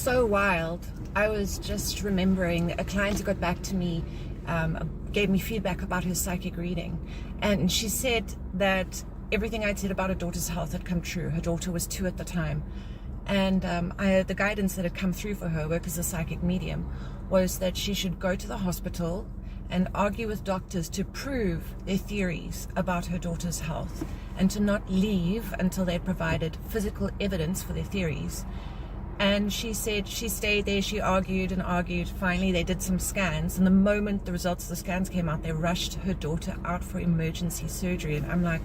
so wild. I was just remembering a client who got back to me, gave me feedback about her psychic reading, and she said that everything I'd said about her daughter's health had come true. Her daughter was 2 at the time, and the guidance that had come through for her work as a psychic medium was that she should go to the hospital and argue with doctors to prove their theories about her daughter's health, and to not leave until they had provided physical evidence for their theories. And she said she stayed there, she argued and argued. Finally, they did some scans, and the moment the results of the scans came out, they rushed her daughter out for emergency surgery. And I'm like,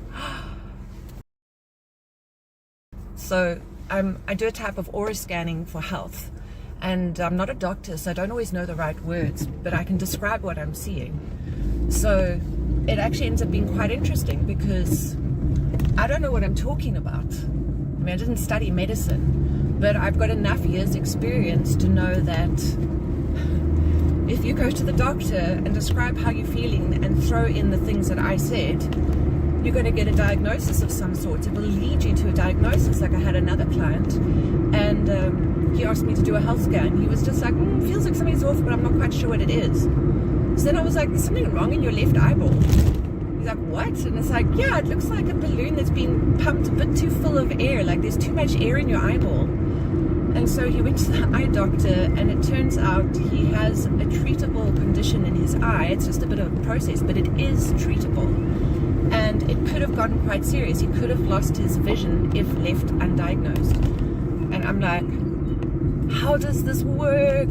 so I do a type of aura scanning for health, and I'm not a doctor, so I don't always know the right words, but I can describe what I'm seeing. So it actually ends up being quite interesting, because I don't know what I'm talking about. I mean, I didn't study medicine, but I've got enough years experience to know that if you go to the doctor and describe how you're feeling and throw in the things that I said, you're going to get a diagnosis of some sort. It will lead you to a diagnosis. Like I had another client, and he asked me to do a health scan. He was just like, feels like something's off, but I'm not quite sure what it is. So then I was like, there's something wrong in your left eyeball. He's like, what? And it's like, yeah, it looks like a balloon that's been pumped a bit too full of air. Like there's too much air in your eyeball. And so he went to the eye doctor, and it turns out he has a treatable condition in his eye. It's just a bit of a process, but it is treatable. And it could have gotten quite serious. He could have lost his vision if left undiagnosed. And I'm like, how does this work?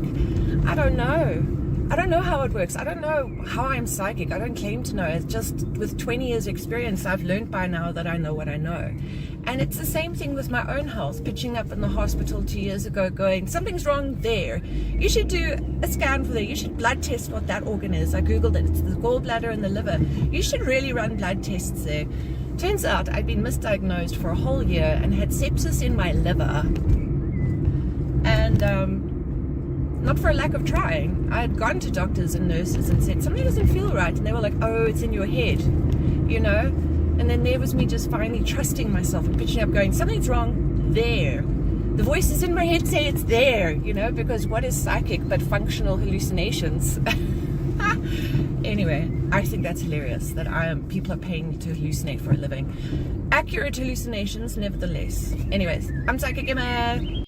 I don't know. I don't know how it works. I don't know how I'm psychic. I don't claim to know. It's just with 20 years experience, I've learned by now that I know what I know. And it's the same thing with my own health. Pitching up in the hospital 2 years ago going, something's wrong there. You should do a scan for that. You should blood test what that organ is. I Googled it. It's the gallbladder and the liver. You should really run blood tests there. Turns out I'd been misdiagnosed for a whole year and had sepsis in my liver. And not for a lack of trying. I had gone to doctors and nurses and said, something doesn't feel right. And they were like, oh, it's in your head, you know? And then there was me just finally trusting myself and pitching up going, something's wrong there. The voices in my head say it's there, you know, because what is psychic but functional hallucinations? Anyway, I think that's hilarious that people are paying me to hallucinate for a living. Accurate hallucinations, nevertheless. Anyways, I'm Psychic Emma.